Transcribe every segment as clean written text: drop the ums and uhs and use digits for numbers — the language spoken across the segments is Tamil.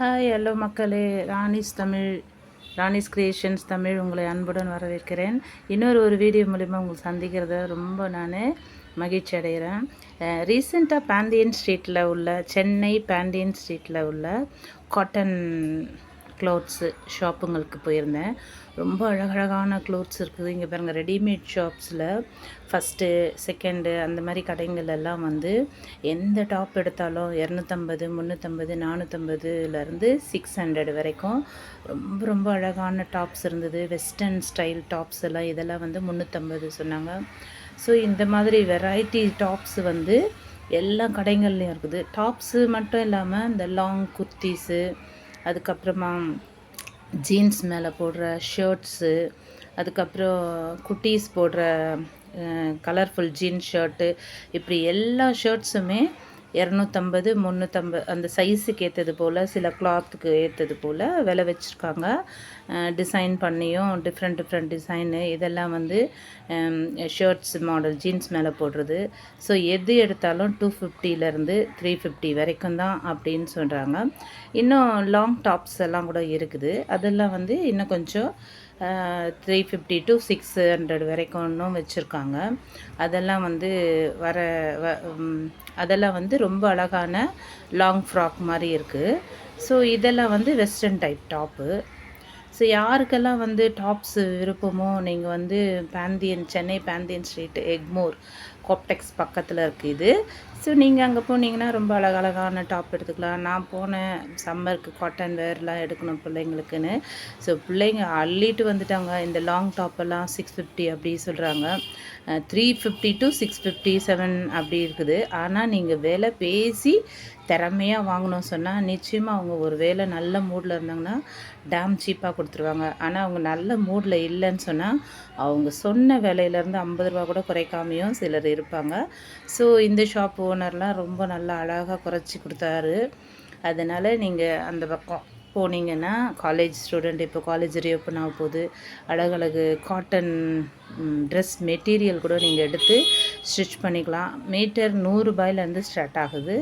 ஹாய் ஹலோ மக்களே, ராணிஸ் கிரியேஷன்ஸ் தமிழ் உங்களை அன்புடன் வரவேற்கிறேன். இன்னொரு வீடியோ மூலிமா உங்களை சந்திக்கிறத ரொம்ப நான் மகிழ்ச்சி அடைகிறேன். ரீசெண்டாக பாண்டியன் ஸ்ட்ரீட்டில் உள்ள சென்னை பாண்டியன் ஸ்ட்ரீட்டில் உள்ள காட்டன் க்ளோத்ஸு ஷாப்புங்களுக்கு போயிருந்தேன். ரொம்ப அழகழகான க்ளோத்ஸ் இருக்குது. இங்கே பாருங்கள், ரெடிமேட் ஷாப்ஸில் ஃபஸ்ட்டு செகண்டு அந்த மாதிரி கடைங்கள் எல்லாம் வந்து எந்த டாப் எடுத்தாலும் 250, 350, 450லேருந்து 600 வரைக்கும் ரொம்ப ரொம்ப அழகான டாப்ஸ் இருந்தது. வெஸ்டர்ன் ஸ்டைல் டாப்ஸ் எல்லாம் இதெல்லாம் வந்து 350 சொன்னாங்க. ஸோ இந்த மாதிரி வெரைட்டி டாப்ஸ் வந்து எல்லா கடைகள்லையும் இருக்குது. டாப்ஸு மட்டும் இல்லாமல் இந்த லாங் குர்த்திஸு, அதுக்கப்புறமா ஜீன்ஸ் மேலே போடுற ஷர்ட்ஸு, அதுக்கப்புறம் குட்டீஸ் போடுற கலர்ஃபுல் ஜீன்ஸ் ஷர்ட்டு, இப்படி எல்லா ஷர்ட்ஸுமே 250, 350 அந்த சைஸுக்கு ஏற்றது போல், சில கிளாத்துக்கு ஏற்றது போல் விலை வச்சுருக்காங்க. டிசைன் பண்ணியும் டிஃப்ரெண்ட் டிசைனு இதெல்லாம் வந்து ஷர்ட்ஸ் மாடல் ஜீன்ஸ் மேலே போடுறது. ஸோ எது எடுத்தாலும் 250லேருந்து 350 வரைக்கும் தான் அப்படின்னு சொல்கிறாங்க. இன்னும் லாங் டாப்ஸ் எல்லாம் கூட இருக்குது. அதெல்லாம் வந்து இன்னும் கொஞ்சம் 350 to 600 வரைக்கும் இன்னும் வச்சுருக்காங்க. அதெல்லாம் வந்து அதெல்லாம் வந்து ரொம்ப அழகான லாங் ஃப்ராக் மாதிரி இருக்குது. ஸோ இதெல்லாம் வந்து வெஸ்டர்ன் டைப் டாப்பு. ஸோ யாருக்கெல்லாம் வந்து டாப்ஸு விருப்பமோ, நீங்கள் வந்து சென்னை பாந்தியன் ஸ்ட்ரீட் எக்மோர் கோப்டெக்ஸ் பக்கத்தில் இருக்குது இது. ஸோ நீங்கள் அங்கே போனீங்கன்னா ரொம்ப அழகழகான டாப் எடுத்துக்கலாம். நான் போனேன் சம்மருக்கு காட்டன் வேர்லாம் எடுக்கணும் பிள்ளைங்களுக்குன்னு. ஸோ பிள்ளைங்க அள்ளிட்டு வந்துட்டாங்க. இந்த லாங் டாப்பெல்லாம் 650 அப்படி சொல்கிறாங்க. 350 to 657 அப்படி இருக்குது. ஆனால் நீங்கள் விலை பேசி திறமையாக வாங்கணும் சொன்னால் நிச்சயமாக அவங்க ஒரு வேளை நல்ல மூடில் இருந்தாங்கன்னா டேம் சீப்பாக கொடுத்துருவாங்க. ஆனால் அவங்க நல்ல மூடில் இல்லைன்னு சொன்னால் அவங்க சொன்ன விலையிலேருந்து 50 ரூபா கூட குறைக்காமையும் சிலர் இருப்பாங்க. ஸோ இந்த ஷாப் ஓனர்லாம் ரொம்ப நல்லா அழகாக குறைச்சி கொடுத்தாரு. அதனால் நீங்கள் அந்த பக்கம் போனீங்கன்னா, காலேஜ் ஸ்டூடெண்ட், இப்போ காலேஜ் ரீஓப்பன் ஆக போகுது, அழகழகு காட்டன் ட்ரெஸ் மெட்டீரியல் கூட நீங்கள் எடுத்து ஸ்டிச் பண்ணிக்கலாம். மீட்டர் 100 ரூபாயிலேருந்து ஸ்டார்ட் ஆகுது.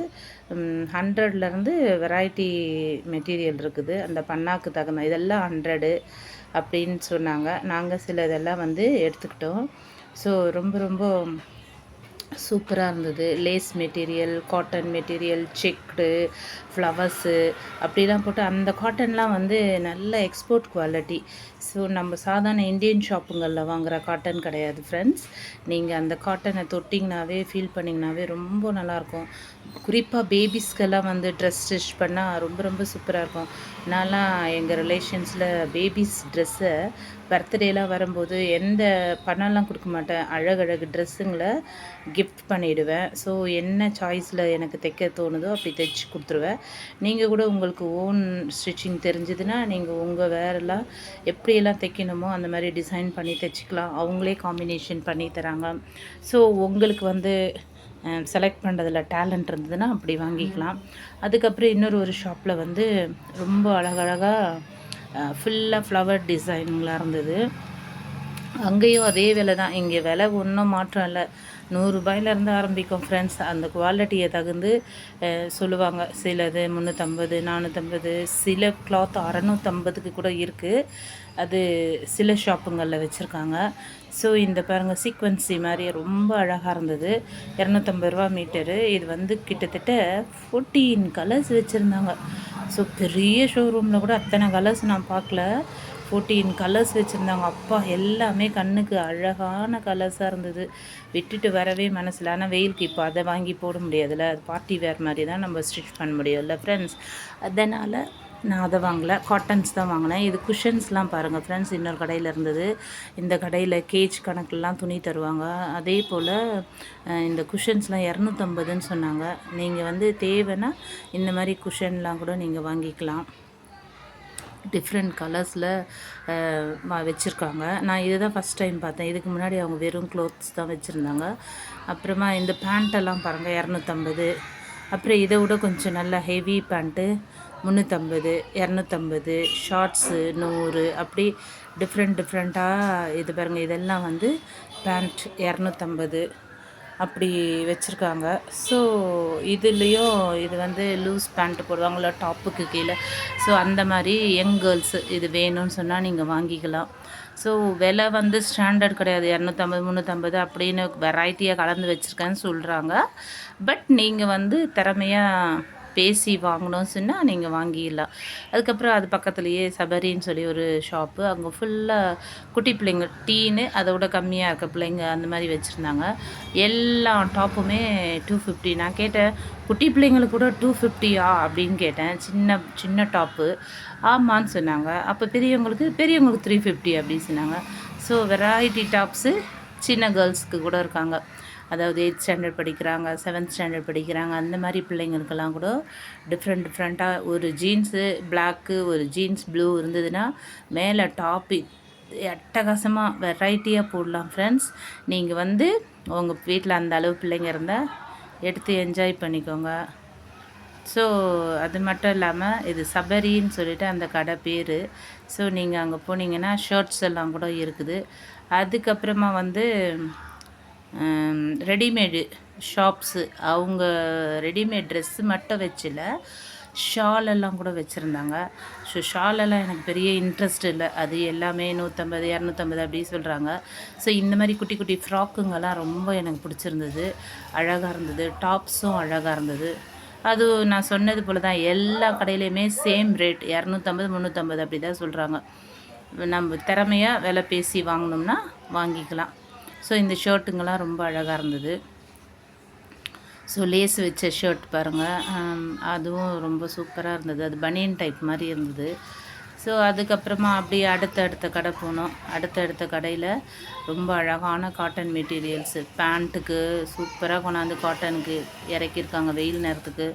100லேருந்து வெரைட்டி மெட்டீரியல் இருக்குது. அந்த பண்ணாக்கு தகுந்த இதெல்லாம் 100 அப்படின்னு சொன்னாங்க. நாங்கள் சில இதெல்லாம் வந்து எடுத்துக்கிட்டோம். ஸோ ரொம்ப சூப்பராக இருந்தது. Lace material, cotton material, checked, flowers அப்படிலாம் போட்டு அந்த காட்டன்லாம் வந்து நல்ல எக்ஸ்போர்ட் குவாலிட்டி. ஸோ நம்ம சாதாரண இந்தியன் ஷாப்புங்களில் வாங்குகிற காட்டன் கிடையாது ஃப்ரெண்ட்ஸ். நீங்கள் அந்த காட்டனை தொட்டிங்கனாவே ஃபீல் பண்ணிங்கனாவே ரொம்ப நல்லாயிருக்கும். குறிப்பாக பேபிஸ்க்கெல்லாம் வந்து ட்ரெஸ் ஸ்டிச் பண்ணால் ரொம்ப சூப்பராக இருக்கும். நான்லாம் எங்கள் ரிலேஷன்ஸில் பேபிஸ் ட்ரெஸ்ஸை பர்த்டேலாம் வரும்போது எந்த பணம்லாம் கொடுக்க மாட்டேன், அழகழகு ட்ரெஸ்ஸுங்களை கிஃப்ட் பண்ணிவிடுவேன். ஸோ என்ன சாய்ஸில் எனக்கு தைக்க தோணுதோ அப்படி தைச்சி கொடுத்துருவேன். நீங்கள் கூட உங்களுக்கு ஓன் ஸ்டிச்சிங் தெரிஞ்சதுன்னா நீங்கள் உங்கள் வேறெல்லாம் எப்படியெல்லாம் தைக்கணுமோ அந்த மாதிரி டிசைன் பண்ணி தைச்சிக்கலாம். அவங்களே காம்பினேஷன் பண்ணி தராங்க. ஸோ உங்களுக்கு வந்து செலக்ட் பண்ணுறதுல டேலண்ட் இருந்ததுன்னா அப்படி வாங்கிக்கலாம். அதுக்கப்புறம் இன்னொரு ஷாப்பில் வந்து ரொம்ப அழகழகாக ஃபுல்லாக ஃப்ளவர் டிசைன்லாம் இருந்தது. அங்கேயும் அதே விலை தான். இங்கே விலை ஒன்றும் மாற்றம் இல்லை. 100 ரூபாயிலேருந்து ஆரம்பிக்கும் ஃப்ரெண்ட்ஸ். அந்த குவாலிட்டியை தகுந்து சொல்லுவாங்க. சிலது 350, 450, சில கிளாத் 650க்கு கூட இருக்குது. அது சில ஷாப்புங்களில் வச்சுருக்காங்க. ஸோ இந்த பாருங்கள், சீக்வன்சி மாதிரி ரொம்ப அழகாக இருந்தது. 250 ரூபா மீட்டரு. இது வந்து கிட்டத்தட்ட 14 கலர்ஸ் வச்சுருந்தாங்க. ஸோ பெரிய ஷோரூமில் கூட அத்தனை கலர்ஸ் நான் பார்க்கல. 14 கலர்ஸ் வச்சுருந்தாங்க. அப்பா, எல்லாமே கண்ணுக்கு அழகான கலர்ஸாக இருந்தது. விட்டுட்டு வரவே மனசில். ஆனால் வெயிலுக்கு இப்போ அதை வாங்கி போட முடியாதுல்ல. அது பார்ட்டி வேர் மாதிரி தான் நம்ம ஸ்டிச் பண்ண முடியும்ல ஃப்ரெண்ட்ஸ். அதனால் நான் அதை வாங்கலை, காட்டன்ஸ் தான் வாங்கினேன். இது குஷன்ஸ்லாம் பாருங்கள் ஃப்ரெண்ட்ஸ், இன்னொரு கடையில் இருந்தது. இந்த கடையில் கேஜ் கணக்கெலாம் துணி தருவாங்க. அதே போல் இந்த குஷன்ஸ்லாம் 250ன்னு சொன்னாங்க. நீங்கள் வந்து தேவைன்னா இந்த மாதிரி குஷன்லாம் கூட நீங்கள் வாங்கிக்கலாம். டிஃப்ரெண்ட் கலர்ஸில் வச்சுருக்காங்க. நான் இதை தான் ஃபஸ்ட் டைம் பார்த்தேன். இதுக்கு முன்னாடி அவங்க வெறும் க்ளோத்ஸ் தான் வச்சுருந்தாங்க. அப்புறமா இந்த பேண்ட்டெல்லாம் பாருங்கள், 250. அப்புறம் இதை விட கொஞ்சம் நல்ல ஹெவி பேண்ட்டு 350, 250, ஷார்ட்ஸு 100, அப்படி டிஃப்ரெண்ட்டாக இது பாருங்கள். இதெல்லாம் வந்து பேண்ட் 250. அப்படி வச்சுருக்காங்க. ஸோ இதுலேயும் இது வந்து லூஸ் பேண்ட் போடுவாங்கள டாப்புக்கு கீழே. ஸோ அந்த மாதிரி யங் கேர்ள்ஸு இது வேணும்னு சொன்னால் நீங்கள் வாங்கிக்கலாம். ஸோ விலை வந்து ஸ்டாண்டர்ட் கிடையாது, 250 350 அப்படின்னு வெரைட்டியாக கலந்து வச்சுருக்கேன்னு சொல்கிறாங்க. பட் நீங்கள் வந்து திறமையாக பேசி வாங்கணும்னு சொன்னால் நீங்கள் வாங்கிடலாம். அதுக்கப்புறம் அது பக்கத்துலேயே சபரின்னு சொல்லி ஒரு ஷாப்பு, அங்கே ஃபுல்லாக குட்டி பிள்ளைங்க டீனு அதோட கம்மியாக இருக்க பிள்ளைங்க அந்த மாதிரி வச்சுருந்தாங்க. எல்லா டாப்புமே 250. நான் கேட்டேன், குட்டி பிள்ளைங்களுக்கு கூட 250யா அப்படின்னு கேட்டேன். சின்ன சின்ன டாப்பு ஆமான்னு சொன்னாங்க. அப்போ பெரியவங்களுக்கு 350 அப்படின்னு சொன்னாங்க. ஸோ வெரைட்டி டாப்ஸு சின்ன கேர்ள்ஸுக்கு கூட இருக்காங்க. அதாவது 8th ஸ்டாண்டர்ட் படிக்கிறாங்க, 7th ஸ்டாண்டர்ட் படிக்கிறாங்க, அந்த மாதிரி பிள்ளைங்களுக்கெல்லாம் கூட டிஃப்ரெண்ட்டாக ஒரு ஜீன்ஸு பிளாக்கு, ஒரு ஜீன்ஸ் ப்ளூ இருந்ததுன்னா மேலே டாப்பு அட்டகாசமாக வெரைட்டியாக போடலாம் ஃப்ரெண்ட்ஸ். நீங்கள் வந்து உங்கள் வீட்டில் அந்த அளவு பிள்ளைங்க இருந்தால் எடுத்து என்ஜாய் பண்ணிக்கோங்க. ஸோ அது மட்டும் இல்லாமல் இது சபரின்னு சொல்லிட்டு அந்த கடை பேர். ஸோ நீங்கள் அங்கே போனீங்கன்னா ஷர்ட்ஸ் எல்லாம் கூட இருக்குது. அதுக்கப்புறமா வந்து ரெடிமேடு ஷாப்ஸு, அவங்க ரெடிமேட் ட்ரெஸ்ஸு மட்டும் வச்சில்ல, ஷாலெல்லாம் கூட வச்சுருந்தாங்க. ஸோ ஷாலெல்லாம் எனக்கு பெரிய இன்ட்ரெஸ்ட் இல்லை, அது எல்லாமே 150 250 அப்படி சொல்கிறாங்க. ஸோ இந்த மாதிரி குட்டி குட்டி ஃப்ராக்குங்கெல்லாம் ரொம்ப எனக்கு பிடிச்சிருந்தது, அழகாக இருந்தது. டாப்ஸும் அழகாக இருந்தது. அது நான் சொன்னது போல் தான், எல்லா கடையிலையுமே சேம் ரேட் 250 350 அப்படி தான் சொல்கிறாங்க. நம்ம திறமையாக விலை பேசி வாங்கினோம்னா வாங்கிக்கலாம். ஸோ இந்த ஷர்ட்டுங்கெல்லாம் ரொம்ப அழகாக இருந்தது. ஸோ லேஸ் வச்ச ஷர்ட் பாருங்கள், அதுவும் ரொம்ப சூப்பராக இருந்தது. அது பனியன் டைப் மாதிரி இருந்தது. ஸோ அதுக்கப்புறமா அப்படியே அடுத்த கடை போனோம். அடுத்த கடையில் ரொம்ப அழகான காட்டன் மெட்டீரியல்ஸு, பேண்ட்டுக்கு சூப்பராக கொண்டாந்து காட்டனுக்கு இறக்கியிருக்காங்க வெயில் நேரத்துக்கு.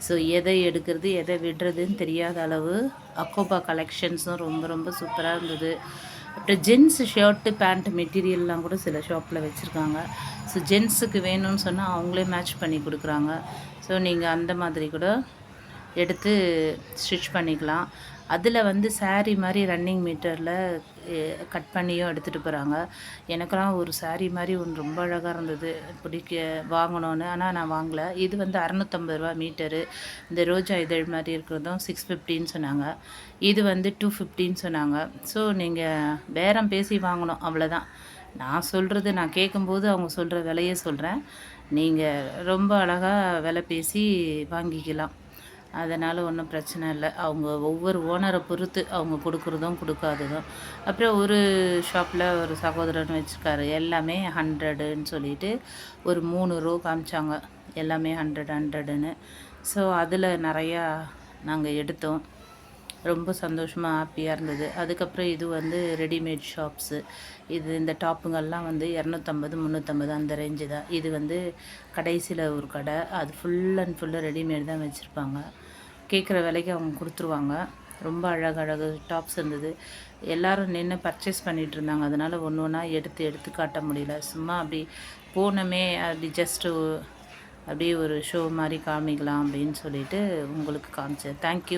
ஸோ எதை எடுக்கிறது எதை விடுறதுன்னு தெரியாத அளவு அக்கோபா கலெக்ஷன்ஸும் ரொம்ப ரொம்ப சூப்பராக இருந்தது. அப்புறம் ஜென்ஸு ஷர்ட்டு பேண்ட்டு மெட்டீரியல்லாம் கூட சில ஷாப்பில் வச்சுருக்காங்க. ஸோ ஜென்ஸுக்கு வேணும்னு சொன்னால் அவங்களே மேட்ச் பண்ணி கொடுக்குறாங்க. ஸோ நீங்கள் அந்த மாதிரி கூட எடுத்து ஸ்டிச் பண்ணிக்கலாம். அதில் வந்து சாரீ மாதிரி ரன்னிங் மீட்டரில் கட் பண்ணியும் எடுத்துகிட்டு போகிறாங்க. எனக்கெல்லாம் ஒரு சாரீ மாதிரி ஒன்று ரொம்ப அழகாக இருந்தது, வாங்கணுன்னு. ஆனால் நான் வாங்கலை. இது வந்து 650 மீட்டரு. இந்த ரோஜா இதழ் மாதிரி இருக்கிறதும் 650ன்னு சொன்னாங்க. இது வந்து 250ன்னு சொன்னாங்க. ஸோ நீங்கள் பேரம் பேசி வாங்கணும், அவ்வளோதான். நான் சொல்கிறது, நான் கேட்கும்போது அவங்க சொல்கிற விலையை சொல்கிறேன். நீங்கள் ரொம்ப அழகாக விலை பேசி வாங்கிக்கலாம். அதனால் ஒன்றும் பிரச்சனை இல்லை. அவங்க ஒவ்வொரு ஓனரை பொறுத்து அவங்க கொடுக்குறதும் கொடுக்காததும். அப்புறம் ஒரு ஷாப்பில் ஒரு சகோதரன் வச்சுருக்காரு, எல்லாமே 100ன்னு சொல்லிட்டு ஒரு 3 ரோ காமிச்சாங்க, எல்லாமே 100ன்னு. ஸோ அதில் நிறையா நாங்கள் எடுத்தோம். ரொம்ப சந்தோஷமாக ஹாப்பியாக இருந்தது. அதுக்கப்புறம் இது வந்து ரெடிமேட் ஷாப்ஸு. இந்த டாப்புங்கள்லாம் வந்து 250 350 அந்த ரேஞ்சு தான். இது வந்து கடைசியில் ஒரு கடை, அது ஃபுல் அண்ட் ஃபுல்லாக ரெடிமேட் தான் வச்சுருப்பாங்க. கேட்குற விலைக்கு அவங்க கொடுத்துருவாங்க. ரொம்ப அழகு டாப்ஸ் இருந்தது. எல்லோரும் நின்று பர்ச்சேஸ் பண்ணிகிட்டு இருந்தாங்க. அதனால் ஒன்று ஒன்றா எடுத்து காட்ட முடியல. சும்மா அப்படி போனோமே, அப்படி ஜஸ்ட்டு அப்படியே ஒரு ஷோ மாதிரி காமிக்கலாம் அப்படின்னு சொல்லிட்டு உங்களுக்கு காமிச்சேன். தேங்க்யூ.